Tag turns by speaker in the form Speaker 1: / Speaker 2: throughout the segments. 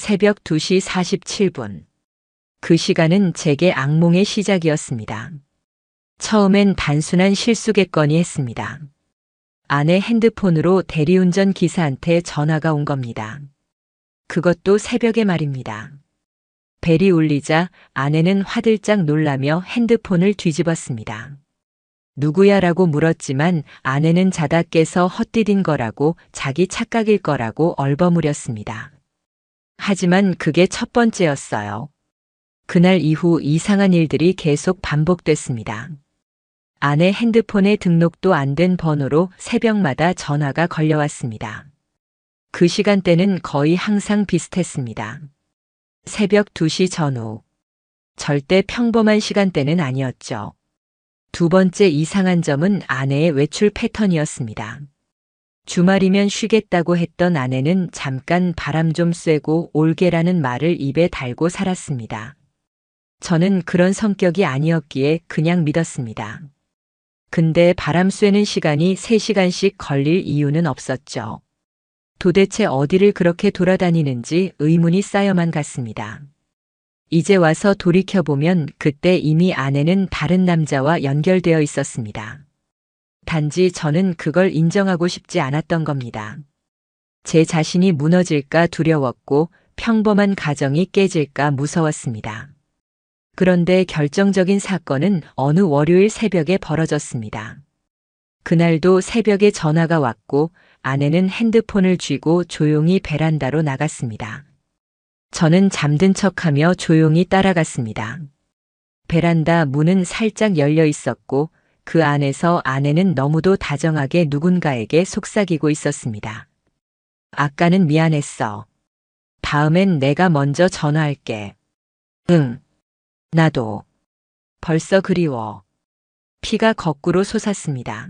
Speaker 1: 새벽 2시 47분. 그 시간은 제게 악몽의 시작이었습니다. 처음엔 단순한 실수겠거니 했습니다. 아내 핸드폰으로 대리운전 기사한테 전화가 온 겁니다. 그것도 새벽에 말입니다. 벨이 울리자 아내는 화들짝 놀라며 핸드폰을 뒤집었습니다. 누구야라고 물었지만 아내는 자다 깨서 헛디딘 거라고 자기 착각일 거라고 얼버무렸습니다. 하지만 그게 첫 번째였어요. 그날 이후 이상한 일들이 계속 반복됐습니다. 아내 핸드폰에 등록도 안 된 번호로 새벽마다 전화가 걸려왔습니다. 그 시간대는 거의 항상 비슷했습니다. 새벽 2시 전후. 절대 평범한 시간대는 아니었죠. 두 번째 이상한 점은 아내의 외출 패턴이었습니다. 주말이면 쉬겠다고 했던 아내는 잠깐 바람 좀 쐬고 올게라는 말을 입에 달고 살았습니다. 저는 그런 성격이 아니었기에 그냥 믿었습니다. 근데 바람 쐬는 시간이 3시간씩 걸릴 이유는 없었죠. 도대체 어디를 그렇게 돌아다니는지 의문이 쌓여만 갔습니다. 이제 와서 돌이켜보면 그때 이미 아내는 다른 남자와 연결되어 있었습니다. 단지 저는 그걸 인정하고 싶지 않았던 겁니다. 제 자신이 무너질까 두려웠고 평범한 가정이 깨질까 무서웠습니다. 그런데 결정적인 사건은 어느 월요일 새벽에 벌어졌습니다. 그날도 새벽에 전화가 왔고 아내는 핸드폰을 쥐고 조용히 베란다로 나갔습니다. 저는 잠든 척하며 조용히 따라갔습니다. 베란다 문은 살짝 열려 있었고 그 안에서 아내는 너무도 다정하게 누군가에게 속삭이고 있었습니다. 아까는 미안했어. 다음엔 내가 먼저 전화할게. 응. 나도. 벌써 그리워. 피가 거꾸로 솟았습니다.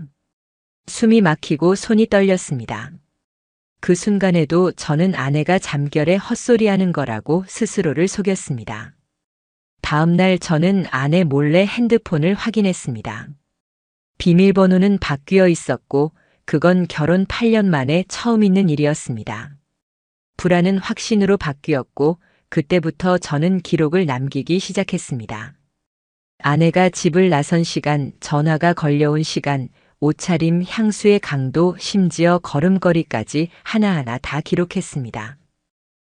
Speaker 1: 숨이 막히고 손이 떨렸습니다. 그 순간에도 저는 아내가 잠결에 헛소리하는 거라고 스스로를 속였습니다. 다음 날 저는 아내 몰래 핸드폰을 확인했습니다. 비밀번호는 바뀌어 있었고 그건 결혼 8년 만에 처음 있는 일이었습니다. 불안은 확신으로 바뀌었고 그때부터 저는 기록을 남기기 시작했습니다. 아내가 집을 나선 시간, 전화가 걸려온 시간, 옷차림, 향수의 강도, 심지어 걸음걸이까지 하나하나 다 기록했습니다.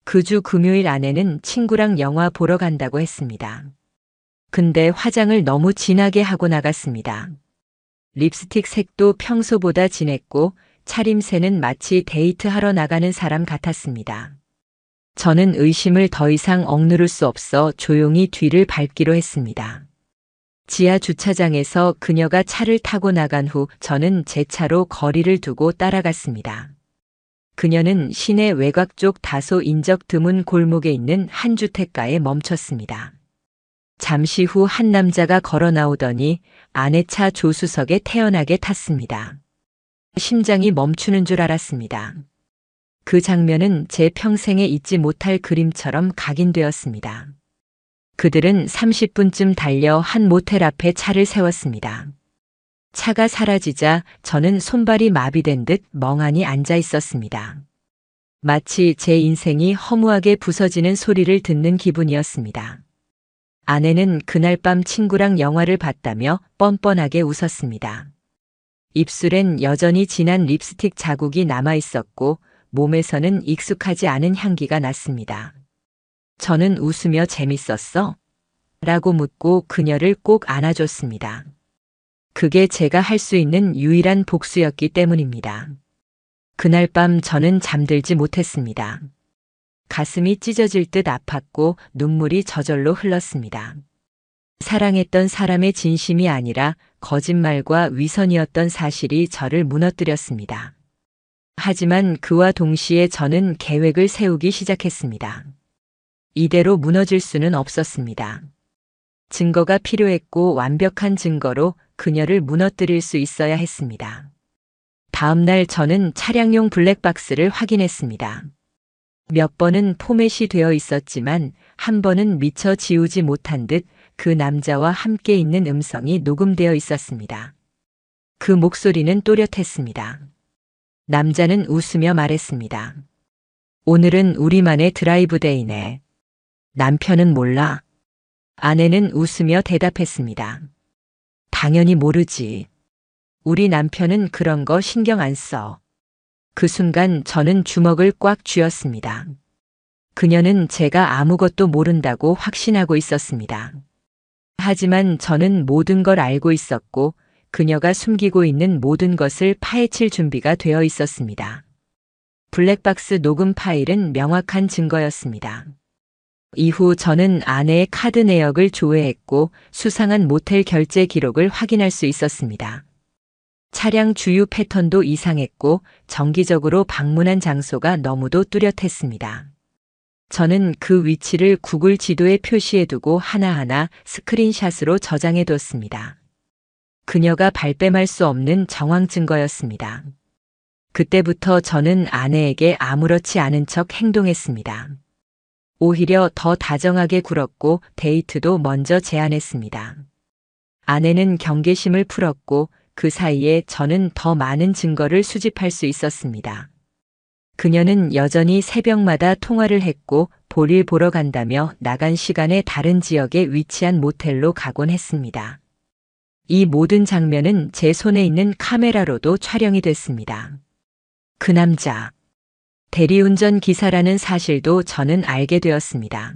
Speaker 1: 그 주 금요일 아내는 친구랑 영화 보러 간다고 했습니다. 근데 화장을 너무 진하게 하고 나갔습니다. 립스틱 색도 평소보다 진했고 차림새는 마치 데이트하러 나가는 사람 같았습니다. 저는 의심을 더 이상 억누를 수 없어 조용히 뒤를 밟기로 했습니다. 지하 주차장에서 그녀가 차를 타고 나간 후 저는 제 차로 거리를 두고 따라갔습니다. 그녀는 시내 외곽 쪽 다소 인적 드문 골목에 있는 한 주택가에 멈췄습니다. 잠시 후 한 남자가 걸어 나오더니 아내 차 조수석에 태연하게 탔습니다. 심장이 멈추는 줄 알았습니다. 그 장면은 제 평생에 잊지 못할 그림처럼 각인되었습니다. 그들은 30분쯤 달려 한 모텔 앞에 차를 세웠습니다. 차가 사라지자 저는 손발이 마비된 듯 멍하니 앉아 있었습니다. 마치 제 인생이 허무하게 부서지는 소리를 듣는 기분이었습니다. 아내는 그날 밤 친구랑 영화를 봤다며 뻔뻔하게 웃었습니다. 입술엔 여전히 진한 립스틱 자국이 남아 있었고 몸에서는 익숙하지 않은 향기가 났습니다. 저는 웃으며 재밌었어? 라고 묻고 그녀를 꼭 안아줬습니다. 그게 제가 할 수 있는 유일한 복수였기 때문입니다. 그날 밤 저는 잠들지 못했습니다. 가슴이 찢어질 듯 아팠고 눈물이 저절로 흘렀습니다. 사랑했던 사람의 진심이 아니라 거짓말과 위선이었던 사실이 저를 무너뜨렸습니다. 하지만 그와 동시에 저는 계획을 세우기 시작했습니다. 이대로 무너질 수는 없었습니다. 증거가 필요했고 완벽한 증거로 그녀를 무너뜨릴 수 있어야 했습니다. 다음 날 저는 차량용 블랙박스를 확인했습니다. 몇 번은 포맷이 되어 있었지만 한 번은 미처 지우지 못한 듯 그 남자와 함께 있는 음성이 녹음되어 있었습니다. 그 목소리는 또렷했습니다. 남자는 웃으며 말했습니다. 오늘은 우리만의 드라이브 데이네. 남편은 몰라. 아내는 웃으며 대답했습니다. 당연히 모르지. 우리 남편은 그런 거 신경 안 써. 그 순간 저는 주먹을 꽉 쥐었습니다. 그녀는 제가 아무것도 모른다고 확신하고 있었습니다. 하지만 저는 모든 걸 알고 있었고 그녀가 숨기고 있는 모든 것을 파헤칠 준비가 되어 있었습니다. 블랙박스 녹음 파일은 명확한 증거였습니다. 이후 저는 아내의 카드 내역을 조회했고 수상한 모텔 결제 기록을 확인할 수 있었습니다. 차량 주유 패턴도 이상했고 정기적으로 방문한 장소가 너무도 뚜렷했습니다. 저는 그 위치를 구글 지도에 표시해두고 하나하나 스크린샷으로 저장해뒀습니다. 그녀가 발뺌할 수 없는 정황 증거였습니다. 그때부터 저는 아내에게 아무렇지 않은 척 행동했습니다. 오히려 더 다정하게 굴었고 데이트도 먼저 제안했습니다. 아내는 경계심을 풀었고 그 사이에 저는 더 많은 증거를 수집할 수 있었습니다. 그녀는 여전히 새벽마다 통화를 했고 볼일 보러 간다며 나간 시간에 다른 지역에 위치한 모텔로 가곤 했습니다. 이 모든 장면은 제 손에 있는 카메라로도 촬영이 됐습니다. 그 남자, 대리운전 기사라는 사실도 저는 알게 되었습니다.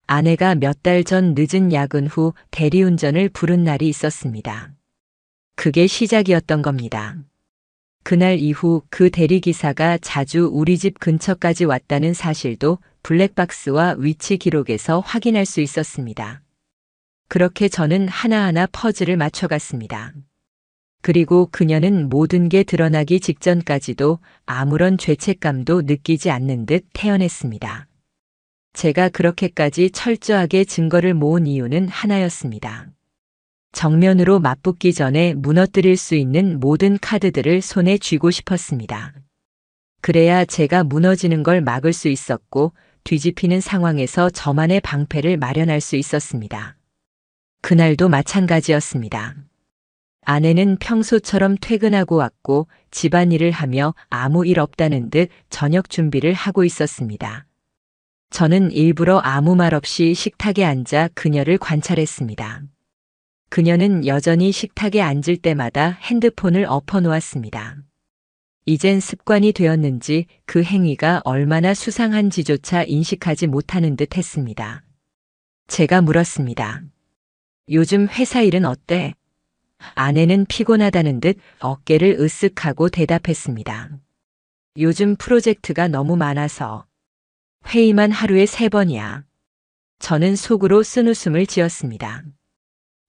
Speaker 1: 아내가 몇 달 전 늦은 야근 후 대리운전을 부른 날이 있었습니다. 그게 시작이었던 겁니다. 그날 이후 그 대리기사가 자주 우리 집 근처까지 왔다는 사실도 블랙박스와 위치 기록에서 확인할 수 있었습니다. 그렇게 저는 하나하나 퍼즐을 맞춰갔습니다. 그리고 그녀는 모든 게 드러나기 직전까지도 아무런 죄책감도 느끼지 않는 듯 태연했습니다. 제가 그렇게까지 철저하게 증거를 모은 이유는 하나였습니다. 정면으로 맞붙기 전에 무너뜨릴 수 있는 모든 카드들을 손에 쥐고 싶었습니다. 그래야 제가 무너지는 걸 막을 수 있었고 뒤집히는 상황에서 저만의 방패를 마련할 수 있었습니다. 그날도 마찬가지였습니다. 아내는 평소처럼 퇴근하고 왔고 집안일을 하며 아무 일 없다는 듯 저녁 준비를 하고 있었습니다. 저는 일부러 아무 말 없이 식탁에 앉아 그녀를 관찰했습니다. 그녀는 여전히 식탁에 앉을 때마다 핸드폰을 엎어놓았습니다. 이젠 습관이 되었는지 그 행위가 얼마나 수상한지조차 인식하지 못하는 듯 했습니다. 제가 물었습니다. 요즘 회사 일은 어때? 아내는 피곤하다는 듯 어깨를 으쓱하고 대답했습니다. 요즘 프로젝트가 너무 많아서 회의만 하루에 3번이야. 저는 속으로 쓴웃음을 지었습니다.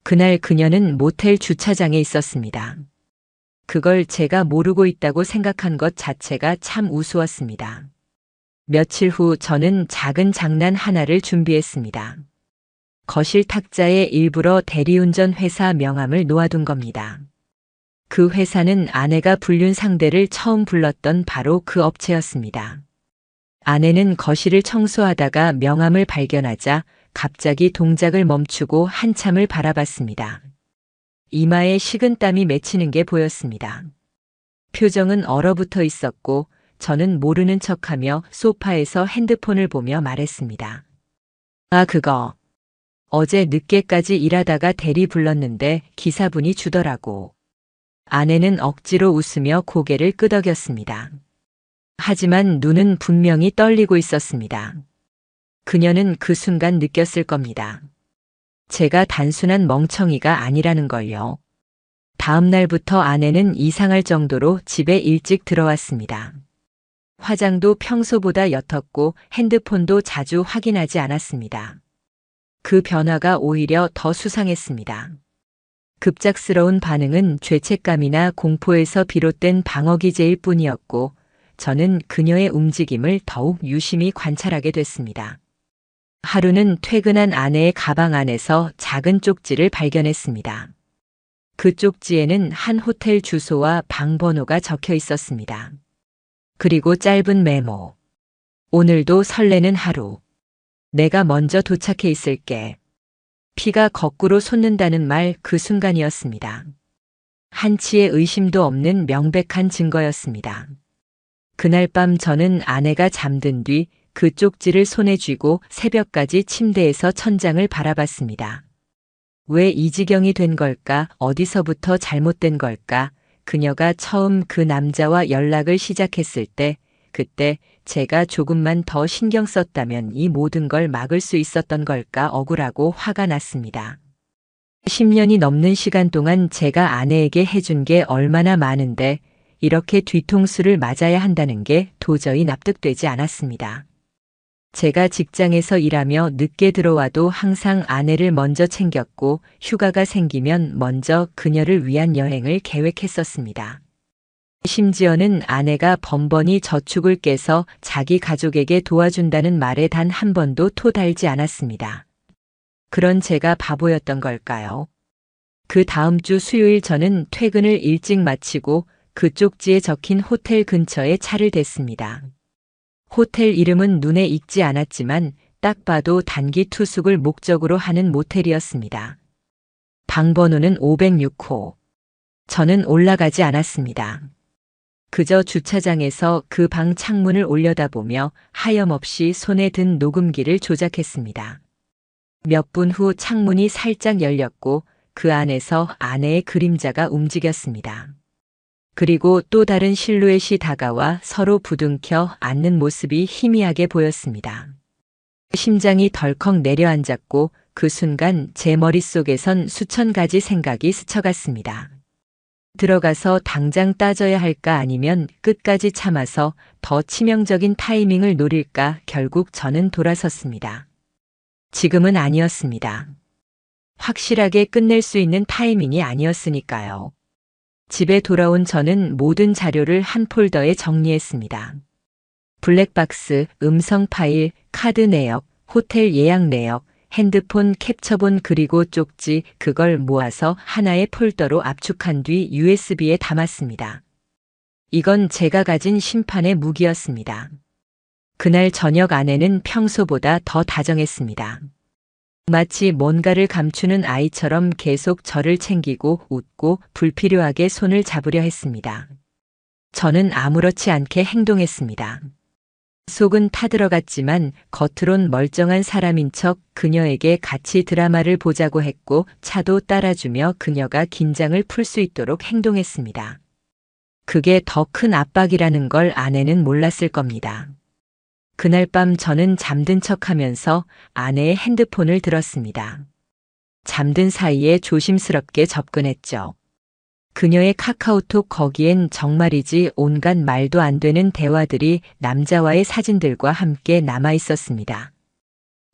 Speaker 1: 그날 그녀는 모텔 주차장에 있었습니다. 그걸 제가 모르고 있다고 생각한 것 자체가 참 우스웠습니다. 며칠 후 저는 작은 장난 하나를 준비했습니다. 거실 탁자에 일부러 대리운전 회사 명함을 놓아둔 겁니다. 그 회사는 아내가 불륜 상대를 처음 불렀던 바로 그 업체였습니다. 아내는 거실을 청소하다가 명함을 발견하자 갑자기 동작을 멈추고 한참을 바라봤습니다. 이마에 식은땀이 맺히는 게 보였습니다. 표정은 얼어붙어 있었고 저는 모르는 척하며 소파에서 핸드폰을 보며 말했습니다. 아, 그거. 어제 늦게까지 일하다가 대리 불렀는데 기사분이 주더라고. 아내는 억지로 웃으며 고개를 끄덕였습니다. 하지만 눈은 분명히 떨리고 있었습니다. 그녀는 그 순간 느꼈을 겁니다. 제가 단순한 멍청이가 아니라는 걸요. 다음 날부터 아내는 이상할 정도로 집에 일찍 들어왔습니다. 화장도 평소보다 옅었고 핸드폰도 자주 확인하지 않았습니다. 그 변화가 오히려 더 수상했습니다. 급작스러운 반응은 죄책감이나 공포에서 비롯된 방어 기제일 뿐이었고 저는 그녀의 움직임을 더욱 유심히 관찰하게 됐습니다. 하루는 퇴근한 아내의 가방 안에서 작은 쪽지를 발견했습니다. 그 쪽지에는 한 호텔 주소와 방 번호가 적혀 있었습니다. 그리고 짧은 메모. 오늘도 설레는 하루. 내가 먼저 도착해 있을게. 피가 거꾸로 솟는다는 말 그 순간이었습니다. 한치의 의심도 없는 명백한 증거였습니다. 그날 밤 저는 아내가 잠든 뒤 그 쪽지를 손에 쥐고 새벽까지 침대에서 천장을 바라봤습니다. 왜 이 지경이 된 걸까? 어디서부터 잘못된 걸까? 그녀가 처음 그 남자와 연락을 시작했을 때, 그때 제가 조금만 더 신경 썼다면 이 모든 걸 막을 수 있었던 걸까? 억울하고 화가 났습니다. 10년이 넘는 시간 동안 제가 아내에게 해준 게 얼마나 많은데 이렇게 뒤통수를 맞아야 한다는 게 도저히 납득되지 않았습니다. 제가 직장에서 일하며 늦게 들어와도 항상 아내를 먼저 챙겼고 휴가가 생기면 먼저 그녀를 위한 여행을 계획했었습니다. 심지어는 아내가 번번이 저축을 깨서 자기 가족에게 도와준다는 말에 단 한 번도 토달지 않았습니다. 그런 제가 바보였던 걸까요? 그 다음 주 수요일 저는 퇴근을 일찍 마치고 그 쪽지에 적힌 호텔 근처에 차를 댔습니다. 호텔 이름은 눈에 익지 않았지만 딱 봐도 단기 투숙을 목적으로 하는 모텔이었습니다. 방 번호는 506호. 저는 올라가지 않았습니다. 그저 주차장에서 그 방 창문을 올려다보며 하염없이 손에 든 녹음기를 조작했습니다. 몇 분 후 창문이 살짝 열렸고 그 안에서 아내의 그림자가 움직였습니다. 그리고 또 다른 실루엣이 다가와 서로 부둥켜 안는 모습이 희미하게 보였습니다. 심장이 덜컥 내려앉았고 그 순간 제 머릿속에선 수천 가지 생각이 스쳐갔습니다. 들어가서 당장 따져야 할까 아니면 끝까지 참아서 더 치명적인 타이밍을 노릴까. 결국 저는 돌아섰습니다. 지금은 아니었습니다. 확실하게 끝낼 수 있는 타이밍이 아니었으니까요. 집에 돌아온 저는 모든 자료를 한 폴더에 정리했습니다. 블랙박스, 음성 파일, 카드 내역, 호텔 예약 내역, 핸드폰 캡처본 그리고 쪽지, 그걸 모아서 하나의 폴더로 압축한 뒤 USB에 담았습니다. 이건 제가 가진 심판의 무기였습니다. 그날 저녁 아내는 평소보다 더 다정했습니다. 마치 뭔가를 감추는 아이처럼 계속 저를 챙기고 웃고 불필요하게 손을 잡으려 했습니다. 저는 아무렇지 않게 행동했습니다. 속은 타들어갔지만 겉으론 멀쩡한 사람인 척 그녀에게 같이 드라마를 보자고 했고 차도 따라주며 그녀가 긴장을 풀 수 있도록 행동했습니다. 그게 더 큰 압박이라는 걸 아내는 몰랐을 겁니다. 그날 밤 저는 잠든 척하면서 아내의 핸드폰을 들었습니다. 잠든 사이에 조심스럽게 접근했죠. 그녀의 카카오톡, 거기엔 정말이지 온갖 말도 안 되는 대화들이 남자와의 사진들과 함께 남아 있었습니다.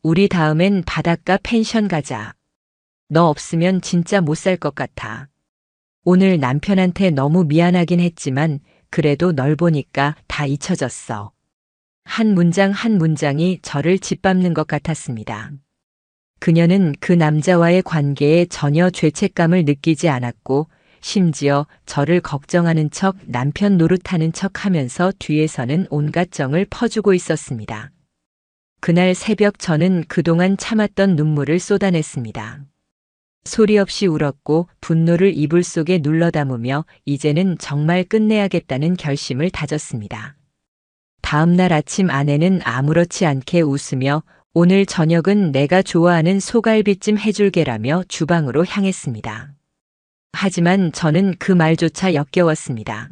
Speaker 1: 우리 다음엔 바닷가 펜션 가자. 너 없으면 진짜 못 살 것 같아. 오늘 남편한테 너무 미안하긴 했지만 그래도 널 보니까 다 잊혀졌어. 한 문장 한 문장이 저를 짓밟는 것 같았습니다. 그녀는 그 남자와의 관계에 전혀 죄책감을 느끼지 않았고 심지어 저를 걱정하는 척 남편 노릇하는 척 하면서 뒤에서는 온갖 정을 퍼주고 있었습니다. 그날 새벽 저는 그동안 참았던 눈물을 쏟아냈습니다. 소리 없이 울었고 분노를 이불 속에 눌러 담으며 이제는 정말 끝내야겠다는 결심을 다졌습니다. 다음 날 아침 아내는 아무렇지 않게 웃으며 오늘 저녁은 내가 좋아하는 소갈비찜 해줄게라며 주방으로 향했습니다. 하지만 저는 그 말조차 역겨웠습니다.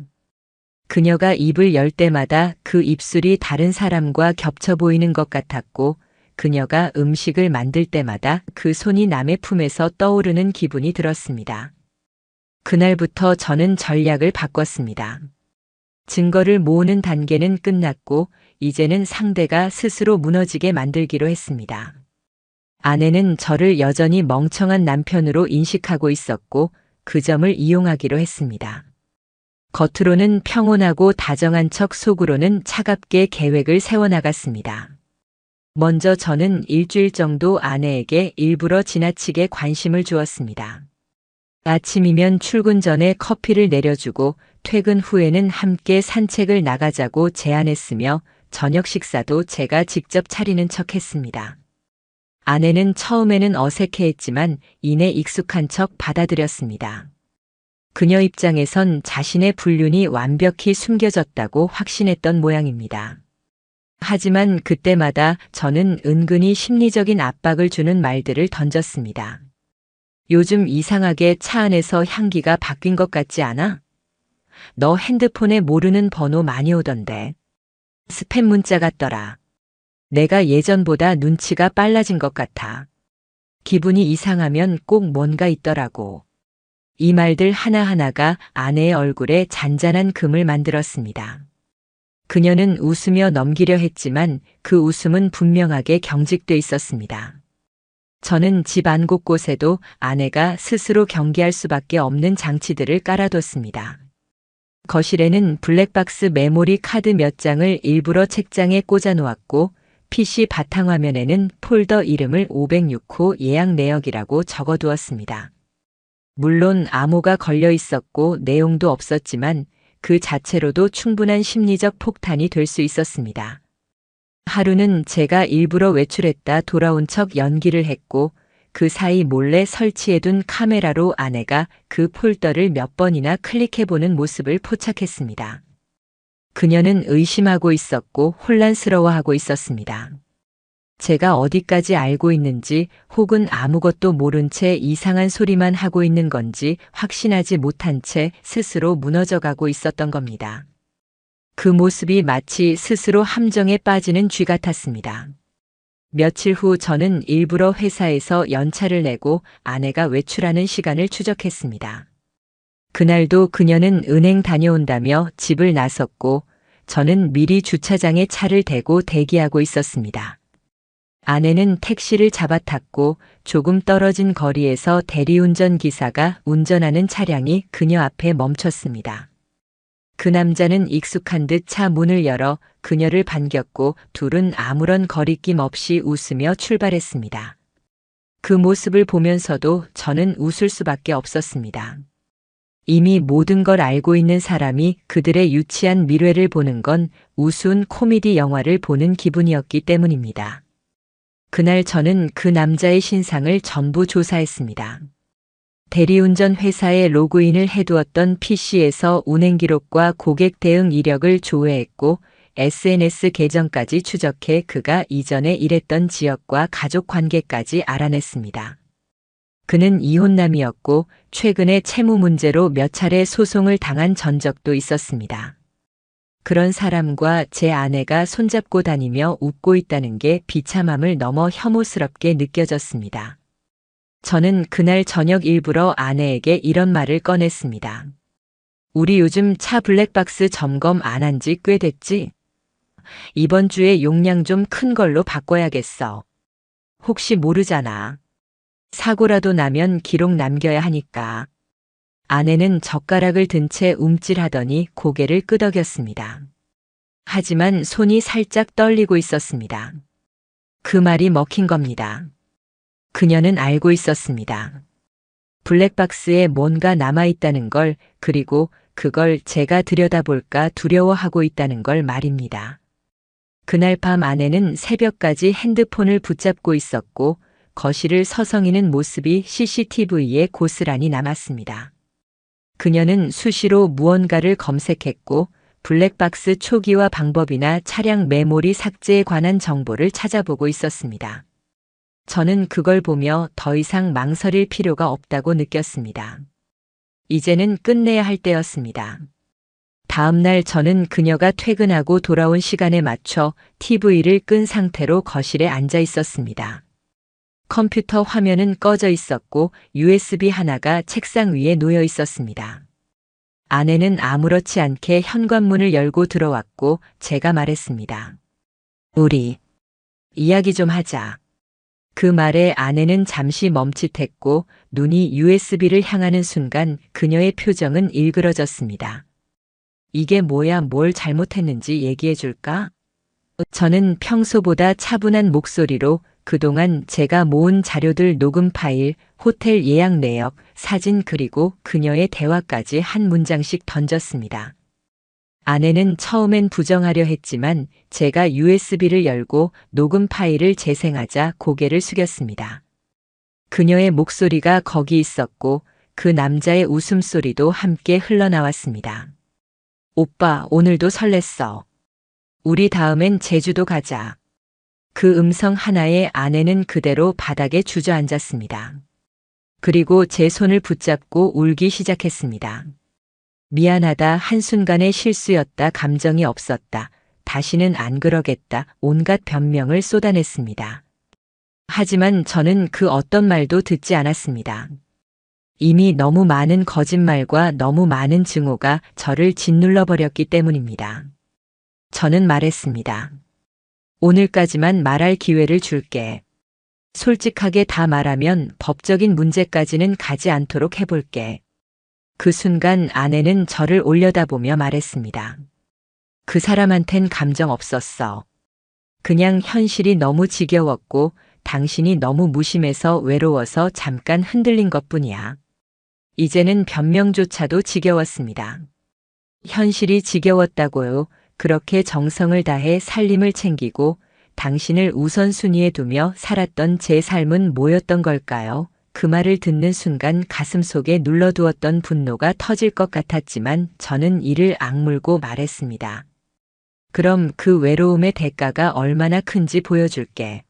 Speaker 1: 그녀가 입을 열 때마다 그 입술이 다른 사람과 겹쳐 보이는 것 같았고 그녀가 음식을 만들 때마다 그 손이 남의 품에서 떠오르는 기분이 들었습니다. 그날부터 저는 전략을 바꿨습니다. 증거를 모으는 단계는 끝났고 이제는 상대가 스스로 무너지게 만들기로 했습니다. 아내는 저를 여전히 멍청한 남편으로 인식하고 있었고 그 점을 이용하기로 했습니다. 겉으로는 평온하고 다정한 척 속으로는 차갑게 계획을 세워나갔습니다. 먼저 저는 일주일 정도 아내에게 일부러 지나치게 관심을 주었습니다. 아침이면 출근 전에 커피를 내려주고 퇴근 후에는 함께 산책을 나가자고 제안했으며 저녁 식사도 제가 직접 차리는 척 했습니다. 아내는 처음에는 어색해했지만 이내 익숙한 척 받아들였습니다. 그녀 입장에선 자신의 불륜이 완벽히 숨겨졌다고 확신했던 모양입니다. 하지만 그때마다 저는 은근히 심리적인 압박을 주는 말들을 던졌습니다. 요즘 이상하게 차 안에서 향기가 바뀐 것 같지 않아? 너 핸드폰에 모르는 번호 많이 오던데. 스팸 문자 같더라. 내가 예전보다 눈치가 빨라진 것 같아. 기분이 이상하면 꼭 뭔가 있더라고. 이 말들 하나하나가 아내의 얼굴에 잔잔한 금을 만들었습니다. 그녀는 웃으며 넘기려 했지만 그 웃음은 분명하게 경직돼 있었습니다. 저는 집 안 곳곳에도 아내가 스스로 경계할 수밖에 없는 장치들을 깔아뒀습니다. 거실에는 블랙박스 메모리 카드 몇 장을 일부러 책장에 꽂아 놓았고 PC 바탕화면에는 폴더 이름을 506호 예약 내역이라고 적어두었습니다. 물론 암호가 걸려 있었고 내용도 없었지만 그 자체로도 충분한 심리적 폭탄이 될 수 있었습니다. 하루는 제가 일부러 외출했다 돌아온 척 연기를 했고 그 사이 몰래 설치해둔 카메라로 아내가 그 폴더를 몇 번이나 클릭해보는 모습을 포착했습니다. 그녀는 의심하고 있었고 혼란스러워하고 있었습니다. 제가 어디까지 알고 있는지 혹은 아무것도 모른 채 이상한 소리만 하고 있는 건지 확신하지 못한 채 스스로 무너져가고 있었던 겁니다. 그 모습이 마치 스스로 함정에 빠지는 쥐 같았습니다. 며칠 후 저는 일부러 회사에서 연차를 내고 아내가 외출하는 시간을 추적했습니다. 그날도 그녀는 은행 다녀온다며 집을 나섰고 저는 미리 주차장에 차를 대고 대기하고 있었습니다. 아내는 택시를 잡아 탔고 조금 떨어진 거리에서 대리운전 기사가 운전하는 차량이 그녀 앞에 멈췄습니다. 그 남자는 익숙한 듯 차 문을 열어 그녀를 반겼고 둘은 아무런 거리낌 없이 웃으며 출발했습니다. 그 모습을 보면서도 저는 웃을 수밖에 없었습니다. 이미 모든 걸 알고 있는 사람이 그들의 유치한 미래를 보는 건 우스운 코미디 영화를 보는 기분이었기 때문입니다. 그날 저는 그 남자의 신상을 전부 조사했습니다. 대리운전 회사에 로그인을 해두었던 PC에서 운행 기록과 고객 대응 이력을 조회했고 SNS 계정까지 추적해 그가 이전에 일했던 지역과 가족 관계까지 알아냈습니다. 그는 이혼남이었고 최근에 채무 문제로 몇 차례 소송을 당한 전적도 있었습니다. 그런 사람과 제 아내가 손잡고 다니며 웃고 있다는 게 비참함을 넘어 혐오스럽게 느껴졌습니다. 저는 그날 저녁 일부러 아내에게 이런 말을 꺼냈습니다. 우리 요즘 차 블랙박스 점검 안 한 지 꽤 됐지? 이번 주에 용량 좀 큰 걸로 바꿔야겠어. 혹시 모르잖아. 사고라도 나면 기록 남겨야 하니까. 아내는 젓가락을 든 채 움찔하더니 고개를 끄덕였습니다. 하지만 손이 살짝 떨리고 있었습니다. 그 말이 먹힌 겁니다. 그녀는 알고 있었습니다. 블랙박스에 뭔가 남아있다는 걸, 그리고 그걸 제가 들여다볼까 두려워하고 있다는 걸 말입니다. 그날 밤 아내는 새벽까지 핸드폰을 붙잡고 있었고 거실을 서성이는 모습이 CCTV에 고스란히 남았습니다. 그녀는 수시로 무언가를 검색했고 블랙박스 초기화 방법이나 차량 메모리 삭제에 관한 정보를 찾아보고 있었습니다. 저는 그걸 보며 더 이상 망설일 필요가 없다고 느꼈습니다. 이제는 끝내야 할 때였습니다. 다음 날 저는 그녀가 퇴근하고 돌아온 시간에 맞춰 TV를 끈 상태로 거실에 앉아 있었습니다. 컴퓨터 화면은 꺼져 있었고 USB 하나가 책상 위에 놓여 있었습니다. 아내는 아무렇지 않게 현관문을 열고 들어왔고 제가 말했습니다. 우리 이야기 좀 하자. 그 말에 아내는 잠시 멈칫했고 눈이 USB를 향하는 순간 그녀의 표정은 일그러졌습니다. 이게 뭐야, 뭘 잘못했는지 얘기해 줄까? 저는 평소보다 차분한 목소리로 그동안 제가 모은 자료들, 녹음 파일, 호텔 예약 내역, 사진 그리고 그녀의 대화까지 한 문장씩 던졌습니다. 아내는 처음엔 부정하려 했지만 제가 USB를 열고 녹음 파일을 재생하자 고개를 숙였습니다. 그녀의 목소리가 거기 있었고 그 남자의 웃음소리도 함께 흘러나왔습니다. 오빠, 오늘도 설렜어. 우리 다음엔 제주도 가자. 그 음성 하나에 아내는 그대로 바닥에 주저앉았습니다. 그리고 제 손을 붙잡고 울기 시작했습니다. 미안하다, 한순간의 실수였다, 감정이 없었다, 다시는 안 그러겠다, 온갖 변명을 쏟아냈습니다. 하지만 저는 그 어떤 말도 듣지 않았습니다. 이미 너무 많은 거짓말과 너무 많은 증오가 저를 짓눌러 버렸기 때문입니다. 저는 말했습니다. 오늘까지만 말할 기회를 줄게. 솔직하게 다 말하면 법적인 문제까지는 가지 않도록 해볼게. 그 순간 아내는 저를 올려다보며 말했습니다. 그 사람한텐 감정 없었어. 그냥 현실이 너무 지겨웠고 당신이 너무 무심해서 외로워서 잠깐 흔들린 것뿐이야. 이제는 변명조차도 지겨웠습니다. 현실이 지겨웠다고요. 그렇게 정성을 다해 살림을 챙기고 당신을 우선순위에 두며 살았던 제 삶은 뭐였던 걸까요? 그 말을 듣는 순간 가슴속에 눌러두었던 분노가 터질 것 같았지만 저는 이를 악물고 말했습니다. 그럼 그 외로움의 대가가 얼마나 큰지 보여줄게.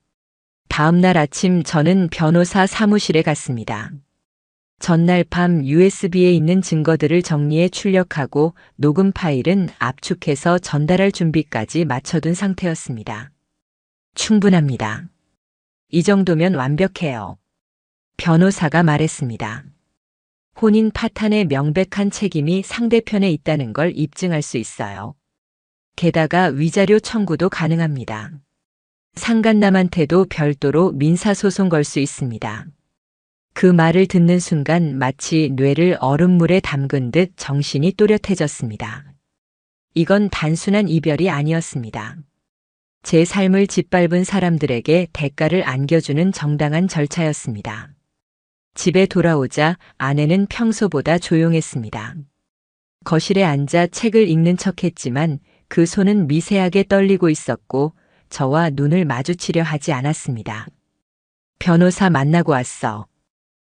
Speaker 1: 다음 날 아침 저는 변호사 사무실에 갔습니다. 전날 밤 USB에 있는 증거들을 정리해 출력하고 녹음 파일은 압축해서 전달할 준비까지 마쳐둔 상태였습니다. 충분합니다. 이 정도면 완벽해요. 변호사가 말했습니다. 혼인 파탄의 명백한 책임이 상대편에 있다는 걸 입증할 수 있어요. 게다가 위자료 청구도 가능합니다. 상간남한테도 별도로 민사소송 걸 수 있습니다. 그 말을 듣는 순간 마치 뇌를 얼음물에 담근 듯 정신이 또렷해졌습니다. 이건 단순한 이별이 아니었습니다. 제 삶을 짓밟은 사람들에게 대가를 안겨주는 정당한 절차였습니다. 집에 돌아오자 아내는 평소보다 조용했습니다. 거실에 앉아 책을 읽는 척했지만 그 손은 미세하게 떨리고 있었고 저와 눈을 마주치려 하지 않았습니다. 변호사 만나고 왔어.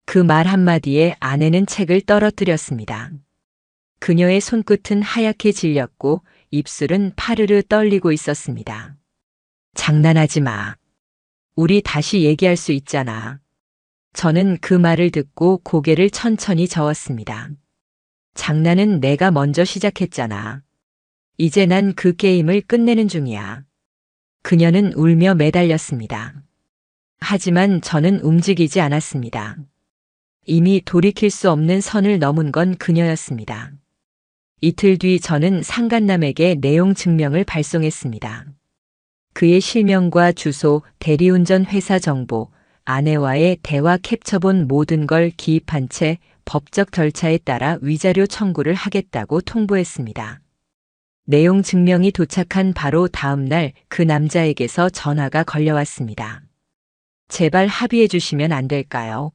Speaker 1: 그 말 한마디에 아내는 책을 떨어뜨렸습니다. 그녀의 손끝은 하얗게 질렸고 입술은 파르르 떨리고 있었습니다. 장난하지 마. 우리 다시 얘기할 수 있잖아. 저는 그 말을 듣고 고개를 천천히 저었습니다. 장난은 내가 먼저 시작했잖아. 이제 난 그 게임을 끝내는 중이야. 그녀는 울며 매달렸습니다. 하지만 저는 움직이지 않았습니다. 이미 돌이킬 수 없는 선을 넘은 건 그녀였습니다. 이틀 뒤 저는 상간남에게 내용 증명을 발송했습니다. 그의 실명과 주소, 대리운전 회사 정보, 아내와의 대화 캡처본 모든 걸 기입한 채 법적 절차에 따라 위자료 청구를 하겠다고 통보했습니다. 내용 증명이 도착한 바로 다음 날 그 남자에게서 전화가 걸려왔습니다. 제발 합의해 주시면 안 될까요?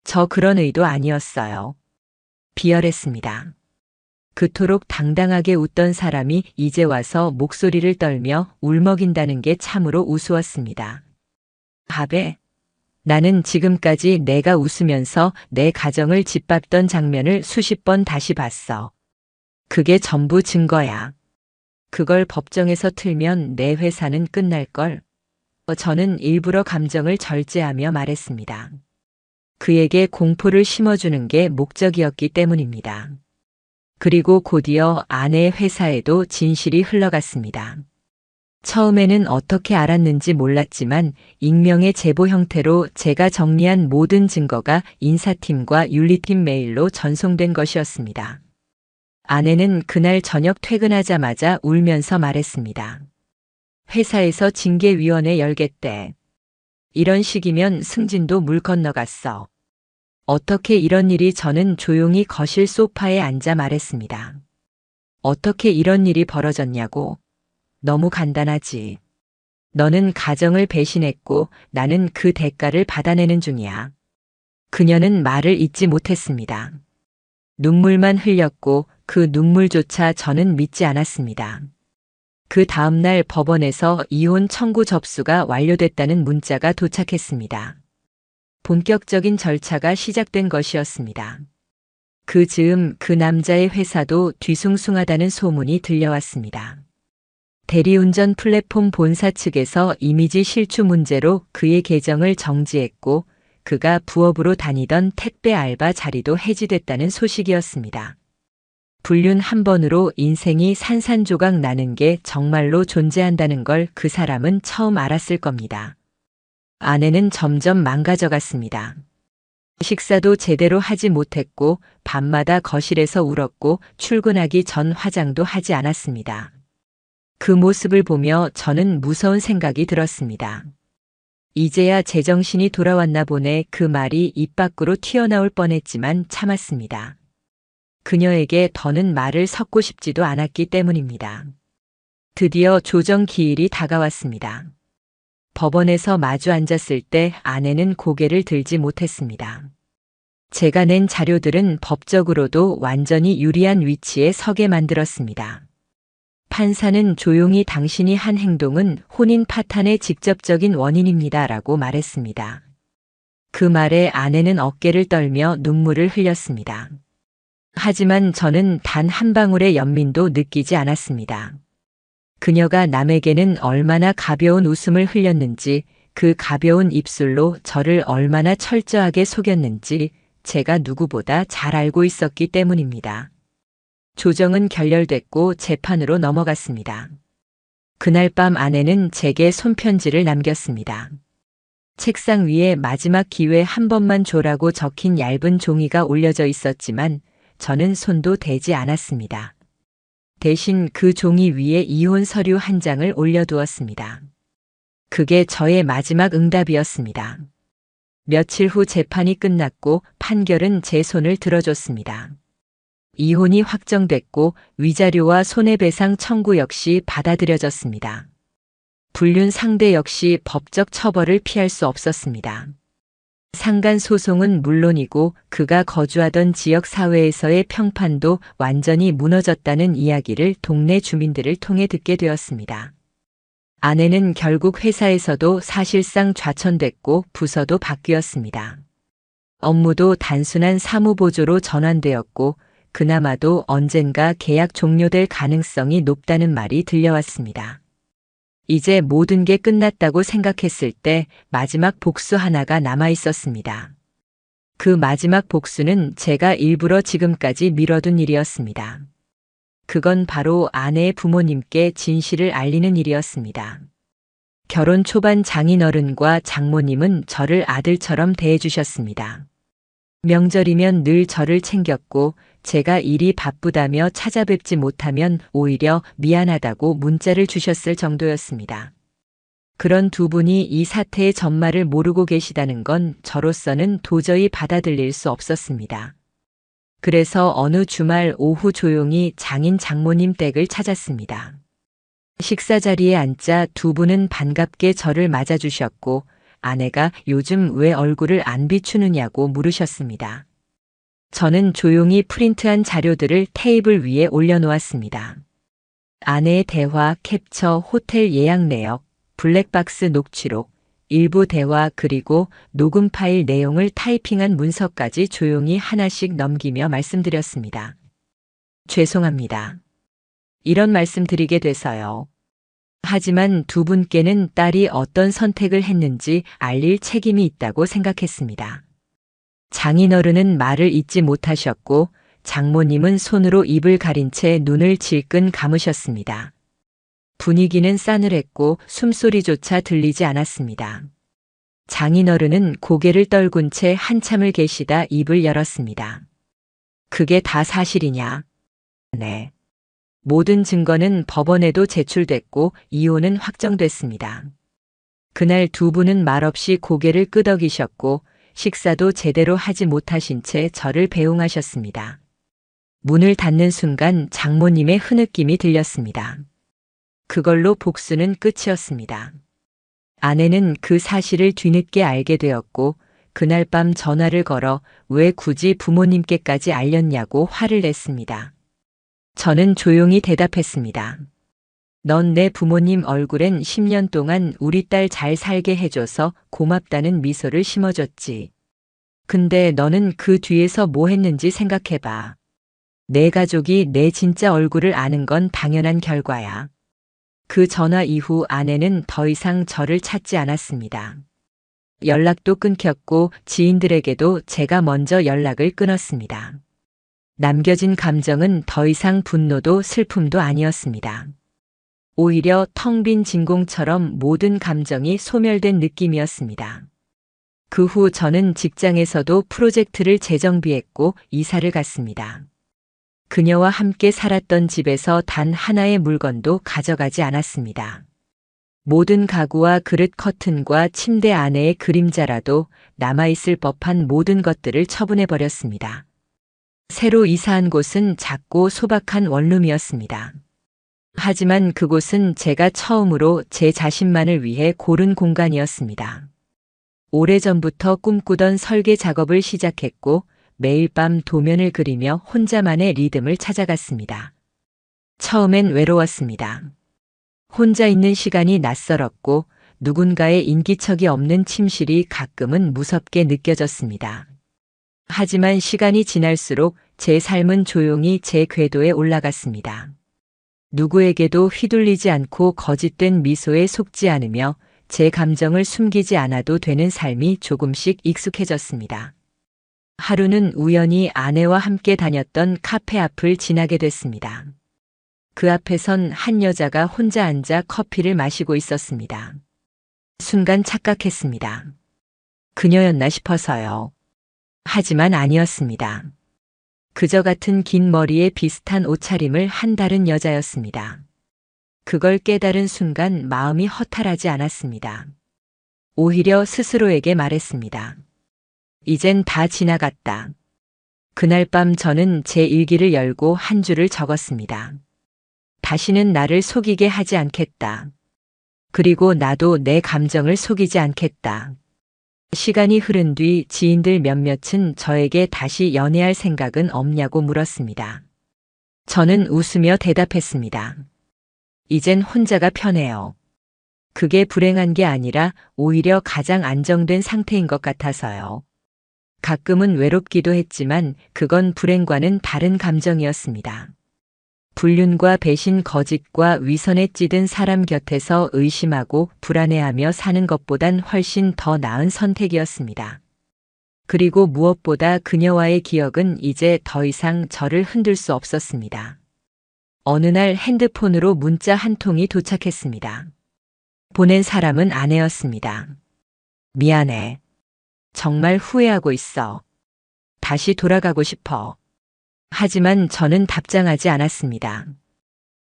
Speaker 1: 저 그런 의도 아니었어요. 비열했습니다. 그토록 당당하게 웃던 사람이 이제 와서 목소리를 떨며 울먹인다는 게 참으로 우스웠습니다. 밥에 나는 지금까지 내가 웃으면서 내 가정을 짓밟던 장면을 수십 번 다시 봤어. 그게 전부 증거야. 그걸 법정에서 틀면 내 회사는 끝날걸. 저는 일부러 감정을 절제하며 말했습니다. 그에게 공포를 심어주는 게 목적이었기 때문입니다. 그리고 곧이어 아내의 회사에도 진실이 흘러갔습니다. 처음에는 어떻게 알았는지 몰랐지만 익명의 제보 형태로 제가 정리한 모든 증거가 인사팀과 윤리팀 메일로 전송된 것이었습니다. 아내는 그날 저녁 퇴근하자마자 울면서 말했습니다. 회사에서 징계위원회 열겠대. 이런 식이면 승진도 물 건너갔어. 어떻게 이런 일이 저는 조용히 거실 소파에 앉아 말했습니다. 어떻게 이런 일이 벌어졌냐고. 너무 간단하지. 너는 가정을 배신했고 나는 그 대가를 받아내는 중이야. 그녀는 말을 잇지 못했습니다. 눈물만 흘렸고 그 눈물조차 저는 믿지 않았습니다. 그 다음날 법원에서 이혼 청구 접수가 완료됐다는 문자가 도착했습니다. 본격적인 절차가 시작된 것이었습니다. 그 즈음 그 남자의 회사도 뒤숭숭하다는 소문이 들려왔습니다. 대리운전 플랫폼 본사 측에서 이미지 실추 문제로 그의 계정을 정지했고 그가 부업으로 다니던 택배 알바 자리도 해지됐다는 소식이었습니다. 불륜 한 번으로 인생이 산산조각 나는 게 정말로 존재한다는 걸 그 사람은 처음 알았을 겁니다. 아내는 점점 망가져갔습니다. 식사도 제대로 하지 못했고 밤마다 거실에서 울었고 출근하기 전 화장도 하지 않았습니다. 그 모습을 보며 저는 무서운 생각이 들었습니다. 이제야 제정신이 돌아왔나 보네. 그 말이 입 밖으로 튀어나올 뻔했지만 참았습니다. 그녀에게 더는 말을 섞고 싶지도 않았기 때문입니다. 드디어 조정 기일이 다가왔습니다. 법원에서 마주 앉았을 때 아내는 고개를 들지 못했습니다. 제가 낸 자료들은 법적으로도 완전히 유리한 위치에 서게 만들었습니다. 판사는 조용히 당신이 한 행동은 혼인 파탄의 직접적인 원인입니다 라고 말했습니다. 그 말에 아내는 어깨를 떨며 눈물을 흘렸습니다. 하지만 저는 단 한 방울의 연민도 느끼지 않았습니다. 그녀가 남에게는 얼마나 가벼운 웃음을 흘렸는지, 그 가벼운 입술로 저를 얼마나 철저하게 속였는지 제가 누구보다 잘 알고 있었기 때문입니다. 조정은 결렬됐고 재판으로 넘어갔습니다. 그날 밤 아내는 제게 손편지를 남겼습니다. 책상 위에 마지막 기회 한 번만 줘라고 적힌 얇은 종이가 올려져 있었지만 저는 손도 대지 않았습니다. 대신 그 종이 위에 이혼 서류 한 장을 올려두었습니다. 그게 저의 마지막 응답이었습니다. 며칠 후 재판이 끝났고 판결은 제 손을 들어줬습니다. 이혼이 확정됐고 위자료와 손해배상 청구 역시 받아들여졌습니다. 불륜 상대 역시 법적 처벌을 피할 수 없었습니다. 상간 소송은 물론이고 그가 거주하던 지역 사회에서의 평판도 완전히 무너졌다는 이야기를 동네 주민들을 통해 듣게 되었습니다. 아내는 결국 회사에서도 사실상 좌천됐고 부서도 바뀌었습니다. 업무도 단순한 사무보조로 전환되었고 그나마도 언젠가 계약 종료될 가능성이 높다는 말이 들려왔습니다. 이제 모든 게 끝났다고 생각했을 때 마지막 복수 하나가 남아 있었습니다. 그 마지막 복수는 제가 일부러 지금까지 미뤄둔 일이었습니다. 그건 바로 아내의 부모님께 진실을 알리는 일이었습니다. 결혼 초반 장인어른과 장모님은 저를 아들처럼 대해주셨습니다. 명절이면 늘 저를 챙겼고 제가 일이 바쁘다며 찾아뵙지 못하면 오히려 미안하다고 문자를 주셨을 정도였습니다. 그런 두 분이 이 사태의 전말을 모르고 계시다는 건 저로서는 도저히 받아들일 수 없었습니다. 그래서 어느 주말 오후 조용히 장인 장모님 댁을 찾았습니다. 식사 자리에 앉자 두 분은 반갑게 저를 맞아주셨고 아내가 요즘 왜 얼굴을 안 비추느냐고 물으셨습니다. 저는 조용히 프린트한 자료들을 테이블 위에 올려놓았습니다. 아내의 대화 캡처, 호텔 예약 내역, 블랙박스 녹취록, 일부 대화 그리고 녹음 파일 내용을 타이핑한 문서까지 조용히 하나씩 넘기며 말씀드렸습니다. 죄송합니다. 이런 말씀 드리게 돼서요. 하지만 두 분께는 딸이 어떤 선택을 했는지 알릴 책임이 있다고 생각했습니다. 장인어른은 말을 잇지 못하셨고 장모님은 손으로 입을 가린 채 눈을 질끈 감으셨습니다. 분위기는 싸늘했고 숨소리조차 들리지 않았습니다. 장인어른은 고개를 떨군 채 한참을 계시다 입을 열었습니다. 그게 다 사실이냐? 네. 모든 증거는 법원에도 제출됐고 이혼은 확정됐습니다. 그날 두 분은 말없이 고개를 끄덕이셨고 식사도 제대로 하지 못하신 채 저를 배웅하셨습니다. 문을 닫는 순간 장모님의 흐느낌이 들렸습니다. 그걸로 복수는 끝이었습니다. 아내는 그 사실을 뒤늦게 알게 되었고 그날 밤 전화를 걸어 왜 굳이 부모님께까지 알렸냐고 화를 냈습니다. 저는 조용히 대답했습니다. 넌 내 부모님 얼굴엔 10년 동안 우리 딸 잘 살게 해줘서 고맙다는 미소를 심어줬지. 근데 너는 그 뒤에서 뭐 했는지 생각해봐. 내 가족이 내 진짜 얼굴을 아는 건 당연한 결과야. 그 전화 이후 아내는 더 이상 저를 찾지 않았습니다. 연락도 끊겼고 지인들에게도 제가 먼저 연락을 끊었습니다. 남겨진 감정은 더 이상 분노도 슬픔도 아니었습니다. 오히려 텅 빈 진공처럼 모든 감정이 소멸된 느낌이었습니다. 그 후 저는 직장에서도 프로젝트를 재정비했고 이사를 갔습니다. 그녀와 함께 살았던 집에서 단 하나의 물건도 가져가지 않았습니다. 모든 가구와 그릇 커튼과 침대 안에의 그림자라도 남아있을 법한 모든 것들을 처분해버렸습니다. 새로 이사한 곳은 작고 소박한 원룸이었습니다. 하지만 그곳은 제가 처음으로 제 자신만을 위해 고른 공간이었습니다. 오래전부터 꿈꾸던 설계 작업을 시작했고 매일 밤 도면을 그리며 혼자만의 리듬을 찾아갔습니다. 처음엔 외로웠습니다. 혼자 있는 시간이 낯설었고 누군가의 인기척이 없는 침실이 가끔은 무섭게 느껴졌습니다. 하지만 시간이 지날수록 제 삶은 조용히 제 궤도에 올라갔습니다. 누구에게도 휘둘리지 않고 거짓된 미소에 속지 않으며 제 감정을 숨기지 않아도 되는 삶이 조금씩 익숙해졌습니다. 하루는 우연히 아내와 함께 다녔던 카페 앞을 지나게 됐습니다. 그 앞에선 한 여자가 혼자 앉아 커피를 마시고 있었습니다. 순간 착각했습니다. 그녀였나 싶어서요. 하지만 아니었습니다. 그저 같은 긴 머리에 비슷한 옷차림을 한 다른 여자였습니다. 그걸 깨달은 순간 마음이 허탈하지 않았습니다. 오히려 스스로에게 말했습니다. 이젠 다 지나갔다. 그날 밤 저는 제 일기를 열고 한 줄을 적었습니다. 다시는 나를 속이게 하지 않겠다. 그리고 나도 내 감정을 속이지 않겠다. 시간이 흐른 뒤 지인들 몇몇은 저에게 다시 연애할 생각은 없냐고 물었습니다. 저는 웃으며 대답했습니다. 이젠 혼자가 편해요. 그게 불행한 게 아니라 오히려 가장 안정된 상태인 것 같아서요. 가끔은 외롭기도 했지만 그건 불행과는 다른 감정이었습니다. 불륜과 배신, 거짓과 위선에 찌든 사람 곁에서 의심하고 불안해하며 사는 것보단 훨씬 더 나은 선택이었습니다. 그리고 무엇보다 그녀와의 기억은 이제 더 이상 저를 흔들 수 없었습니다. 어느 날 핸드폰으로 문자 한 통이 도착했습니다. 보낸 사람은 아내였습니다. 미안해. 정말 후회하고 있어. 다시 돌아가고 싶어. 하지만 저는 답장하지 않았습니다.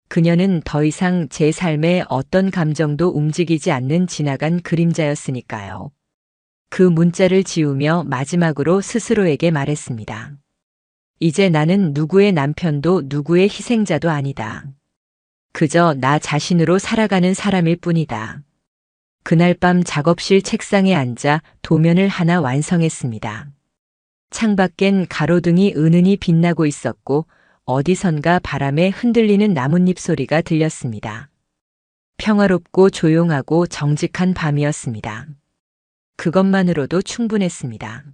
Speaker 1: 그녀는 더 이상 제 삶에 어떤 감정도 움직이지 않는 지나간 그림자였으니까요. 그 문자를 지우며 마지막으로 스스로에게 말했습니다. 이제 나는 누구의 남편도 누구의 희생자도 아니다. 그저 나 자신으로 살아가는 사람일 뿐이다. 그날 밤 작업실 책상에 앉아 도면을 하나 완성했습니다. 창밖엔 가로등이 은은히 빛나고 있었고 어디선가 바람에 흔들리는 나뭇잎 소리가 들렸습니다. 평화롭고 조용하고 정직한 밤이었습니다. 그것만으로도 충분했습니다.